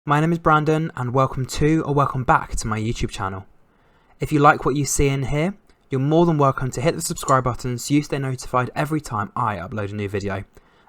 My name is Brandon and welcome to or welcome back to my YouTube channel. If you like what you see in here, you're more than welcome to hit the subscribe button so you stay notified every time I upload a new video.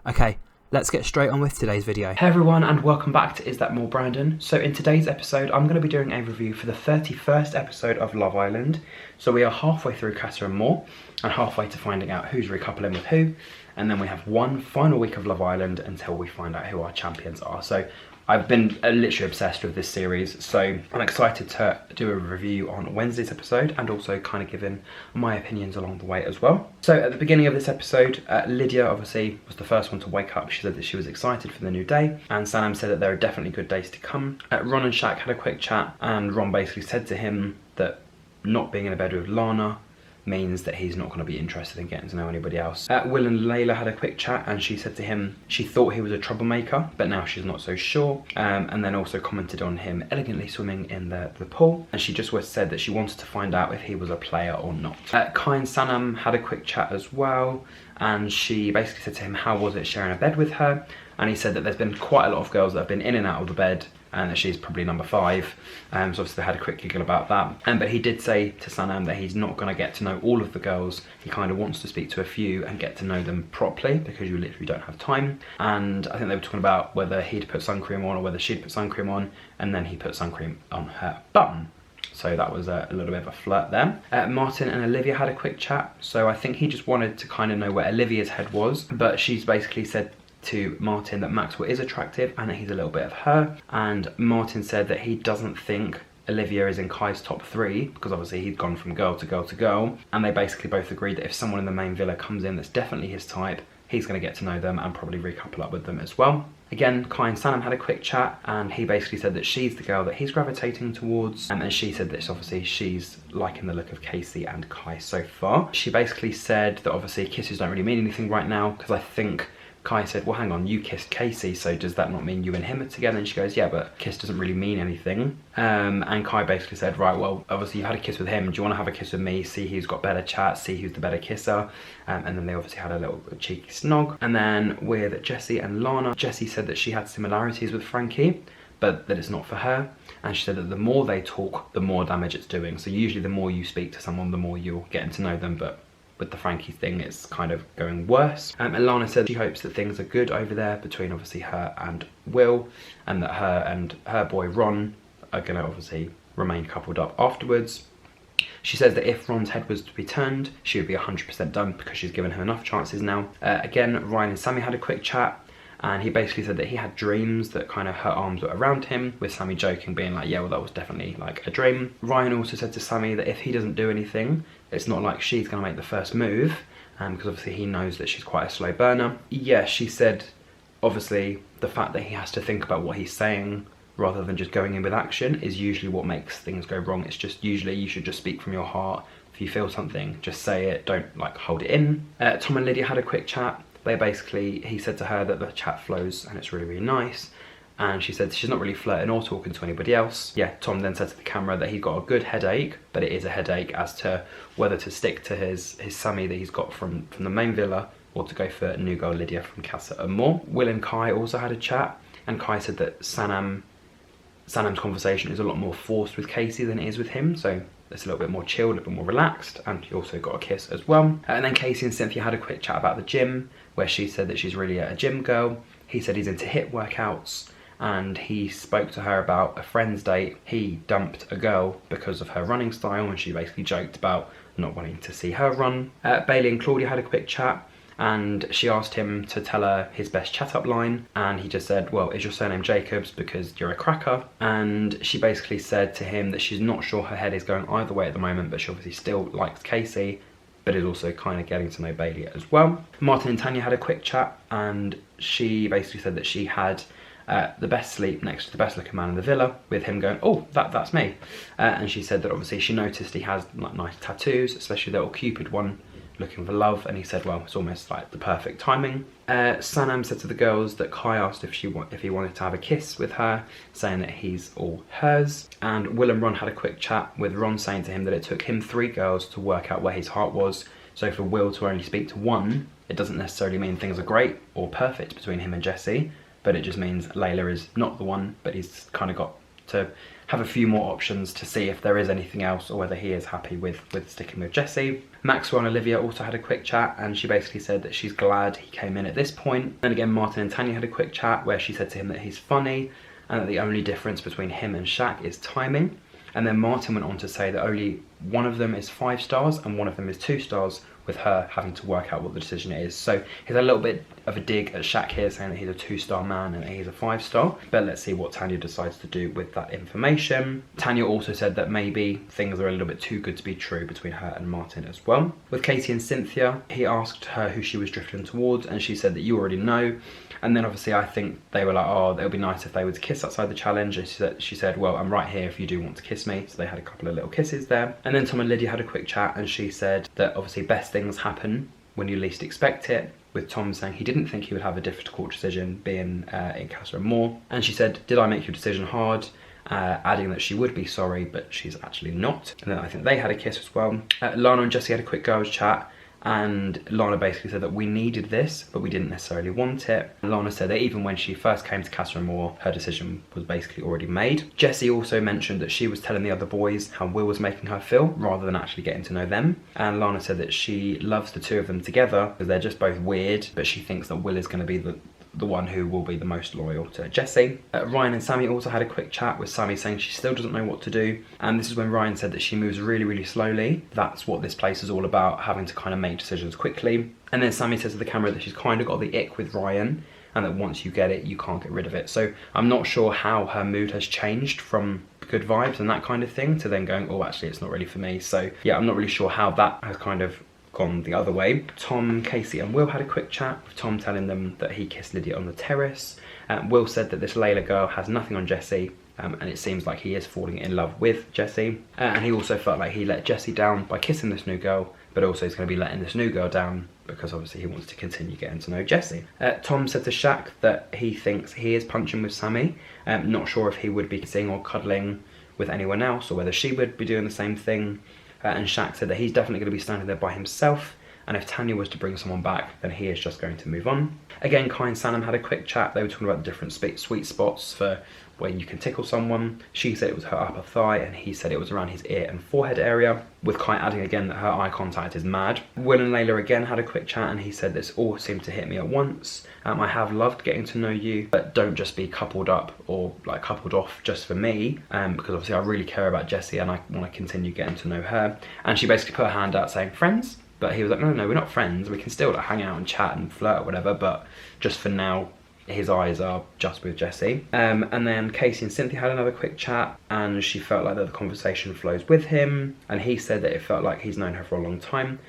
Okay, let's get straight on with today's video. Hey everyone and welcome back to Is That More Brandon. So in today's episode I'm going to be doing a review for the 31st episode of Love Island. So we are halfway through Casa Amor and halfway to finding out who's recoupling with who. And then we have one final week of Love Island until we find out who our champions are. So I've been literally obsessed with this series, so I'm excited to do a review on Wednesday's episode and also kind of give in my opinions along the way as well. So at the beginning of this episode, Lydia obviously was the first one to wake up. She said that she was excited for the new day, and Sanam said that there are definitely good days to come. Ron and Shaq had a quick chat, and Ron basically said to him that not being in a bed with Lana means that he's not going to be interested in getting to know anybody else. Will and Layla had a quick chat and she said to him she thought he was a troublemaker, but now she's not so sure, and then also commented on him elegantly swimming in the pool, and she just said that she wanted to find out if he was a player or not. Kai and Sanam had a quick chat as well, and she basically said to him how was it sharing a bed with her, and he said that there's been quite a lot of girls that have been in and out of the bed and that she's probably number 5, so obviously they had a quick giggle about that. But he did say to Sanam that he's not going to get to know all of the girls. He kind of wants to speak to a few and get to know them properly because you literally don't have time. And I think they were talking about whether he'd put sun cream on or whether she'd put sun cream on, and then he put sun cream on her bum. So that was a little bit of a flirt there. Martin and Olivia had a quick chat. So I think he just wanted to kind of know where Olivia's head was, but she's basically said to Martin that Maxwell is attractive and that he's a little bit of her, and Martin said that he doesn't think Olivia is in Kai's top 3 because obviously he'd gone from girl to girl to girl, and they basically both agreed that if someone in the main villa comes in that's definitely his type, he's going to get to know them and probably recouple up with them as well. Again, Kai and Sanam had a quick chat and he basically said that she's the girl that he's gravitating towards, and she said that obviously she's liking the look of Casey and Kai so far. She basically said that obviously kisses don't really mean anything right now because I think Kai said, well hang on, you kissed Casey, so does that not mean you and him are together? And she goes, yeah, but kiss doesn't really mean anything. And Kai basically said, right, well, obviously you had a kiss with him, do you want to have a kiss with me, see who's got better chat, see who's the better kisser? And then they obviously had a little cheeky snog. And then with Jessie and Lana, Jessie said that she had similarities with Frankie, but that it's not for her. And she said that the more they talk, the more damage it's doing. So usually the more you speak to someone, the more you're getting to know them, but with the Frankie thing, it's kind of going worse. And Lana said she hopes that things are good over there between obviously her and Will, and that her and her boy Ron are gonna obviously remain coupled up afterwards. She says that if Ron's head was to be turned, she would be 100% done because she's given her enough chances now. Again, Ryan and Sammy had a quick chat, and he basically said that he had dreams that kind of her arms were around him, with Sammy joking, being like, yeah, well, that was definitely like a dream. Ryan also said to Sammy that if he doesn't do anything, it's not like she's gonna make the first move, because obviously he knows that she's quite a slow burner. Yeah, she said, obviously, the fact that he has to think about what he's saying rather than just going in with action is usually what makes things go wrong. It's just usually you should just speak from your heart. If you feel something, just say it, don't like hold it in. Tom and Lydia had a quick chat. He said to her that the chat flows and it's really, really nice. And she said she's not really flirting or talking to anybody else. Yeah, Tom then said to the camera that he's got a good headache, but it is a headache as to whether to stick to his Sammy that he's got from the main villa or to go for new girl Lydia from Casa Amor. Will and Kai also had a chat, and Kai said that Sanam's conversation is a lot more forced with Casey than it is with him, so it's a little bit more chilled, a little bit more relaxed, and he also got a kiss as well. And then Casey and Cynthia had a quick chat about the gym, where she said that she's really a gym girl. He said he's into HIIT workouts, and he spoke to her about a friend's date. He dumped a girl because of her running style, and she basically joked about not wanting to see her run. Bailey and Claudia had a quick chat, and she asked him to tell her his best chat up line, and he just said, well, is your surname Jacobs because you're a cracker? And she basically said to him that she's not sure her head is going either way at the moment, but she obviously still likes Casey, but is also kind of getting to know Bailey as well. Martin and Tanya had a quick chat, and she basically said that she had the best sleep next to the best looking man in the villa, with him going, oh, that's me. And she said that obviously she noticed he has like nice tattoos, especially the little Cupid one, looking for love, and he said, well, it's almost like the perfect timing. Sanam said to the girls that Kai asked if he wanted to have a kiss with her, saying that he's all hers. And Will and Ron had a quick chat, with Ron saying to him that it took him 3 girls to work out where his heart was, so for Will to only speak to one, it doesn't necessarily mean things are great or perfect between him and Jessie, but it just means Layla is not the one, but he's kind of got to have a few more options to see if there is anything else or whether he is happy with sticking with Jessie. Maxwell and Olivia also had a quick chat, and she basically said that she's glad he came in at this point. Then again, Martin and Tanya had a quick chat where she said to him that he's funny and that the only difference between him and Shaq is timing. And then Martin went on to say that only one of them is 5 stars and one of them is 2 stars, with her having to work out what the decision is. So he's a little bit of a dig at Shaq here, saying that he's a 2-star man and that he's a 5-star. But let's see what Tanya decides to do with that information. Tanya also said that maybe things are a little bit too good to be true between her and Martin as well. With Katie and Cynthia, he asked her who she was drifting towards, and she said that you already know. And then obviously I think they were like, oh, it would be nice if they were to kiss outside the challenge. And she said, well, I'm right here if you do want to kiss me. So they had a couple of little kisses there. And then Tom and Lydia had a quick chat, and she said that obviously best things happen when you least expect it, with Tom saying he didn't think he would have a difficult decision being in Casa Amor. And she said, did I make your decision hard? Adding that she would be sorry, but she's actually not. And then I think they had a kiss as well. Lana and Jessie had a quick girls chat, and Lana basically said that we needed this, but we didn't necessarily want it. Lana said that even when she first came to Casa Amor, her decision was basically already made. Jessie also mentioned that she was telling the other boys how Will was making her feel, rather than actually getting to know them. And Lana said that she loves the two of them together because they're just both weird, but she thinks that Will is going to be the one who will be the most loyal to Jessie. Ryan and Sammy also had a quick chat, with Sammy saying she still doesn't know what to do. And this is when Ryan said that she moves really, really slowly. That's what this place is all about, having to kind of make decisions quickly. And then Sammy says to the camera that she's kind of got the ick with Ryan, and that once you get it, you can't get rid of it. So I'm not sure how her mood has changed from good vibes and that kind of thing to then going, oh, actually, it's not really for me. So yeah, I'm not really sure how that has kind of gone the other way. Tom, Casey and Will had a quick chat, with Tom telling them that he kissed Lydia on the terrace. Will said that this Layla girl has nothing on Jessie, and it seems like he is falling in love with Jessie. And he also felt like he let Jessie down by kissing this new girl, but also he's going to be letting this new girl down because obviously he wants to continue getting to know Jessie. Tom said to Shaq that he thinks he is punching with Sammy, not sure if he would be kissing or cuddling with anyone else or whether she would be doing the same thing. And Shaq said that he's definitely going to be standing there by himself, and if Tanya was to bring someone back, then he is just going to move on. Again, Kai and Sanam had a quick chat. They were talking about the different sweet spots for when you can tickle someone. She said it was her upper thigh, and he said it was around his ear and forehead area, with Kai adding again that her eye contact is mad. Will and Layla again had a quick chat, and he said this all seemed to hit me at once. I have loved getting to know you, but don't just be coupled up or like coupled off just for me, because obviously I really care about Jessie and I want to continue getting to know her. And she basically put her hand out saying, friends? But he was like, no, we're not friends. We can still like hang out and chat and flirt or whatever, but just for now, his eyes are just with Jessie. And then Casey and Cynthia had another quick chat, and she felt like that the conversation flows with him, and he said that it felt like he's known her for a long time.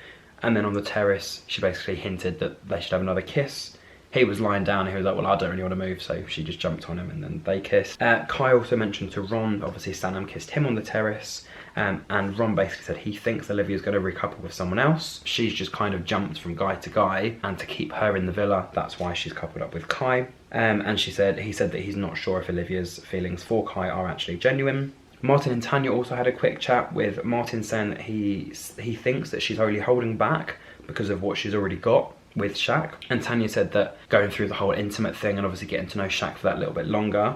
And then on the terrace, she basically hinted that they should have another kiss. He was lying down and he was like, well, I don't really want to move, so she just jumped on him and then they kissed. Kai also mentioned to Ron, obviously Sanam kissed him on the terrace, and Ron basically said he thinks Olivia's going to recouple with someone else. She's just kind of jumped from guy to guy, and to keep her in the villa, that's why she's coupled up with Kai. And he said that he's not sure if Olivia's feelings for Kai are actually genuine. Martin and Tanya also had a quick chat, with Martin saying that he thinks that she's only holding back because of what she's already got with Shaq. And Tanya said that going through the whole intimate thing and obviously getting to know Shaq for that little bit longer,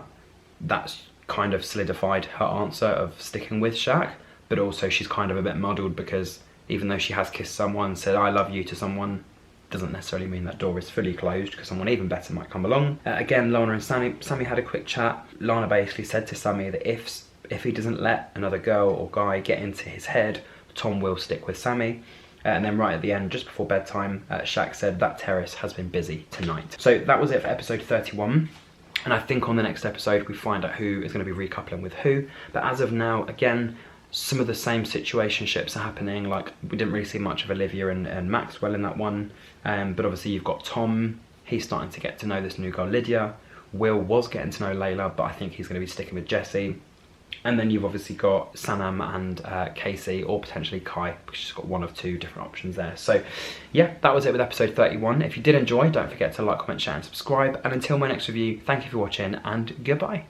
that's kind of solidified her answer of sticking with Shaq. But also she's kind of a bit muddled, because even though she has kissed someone, said I love you to someone, doesn't necessarily mean that door is fully closed, because someone even better might come along. Again, Lana and Sammy had a quick chat. Lana basically said to Sammy that if he doesn't let another girl or guy get into his head, Tom will stick with Sammy. And then right at the end, just before bedtime, Shaq said that terrace has been busy tonight. So that was it for episode 31. And I think on the next episode, we find out who is going to be recoupling with who. But as of now, again, some of the same situationships are happening. Like, we didn't really see much of Olivia and Maxwell in that one. But obviously you've got Tom. He's starting to get to know this new girl, Lydia. Will was getting to know Layla, but I think he's going to be sticking with Jessie. And then you've obviously got Sanam and Casey, or potentially Kai, because she's got one of two different options there. So yeah, that was it with episode 31. If you did enjoy, don't forget to like, comment, share and subscribe. And until my next review, thank you for watching and goodbye.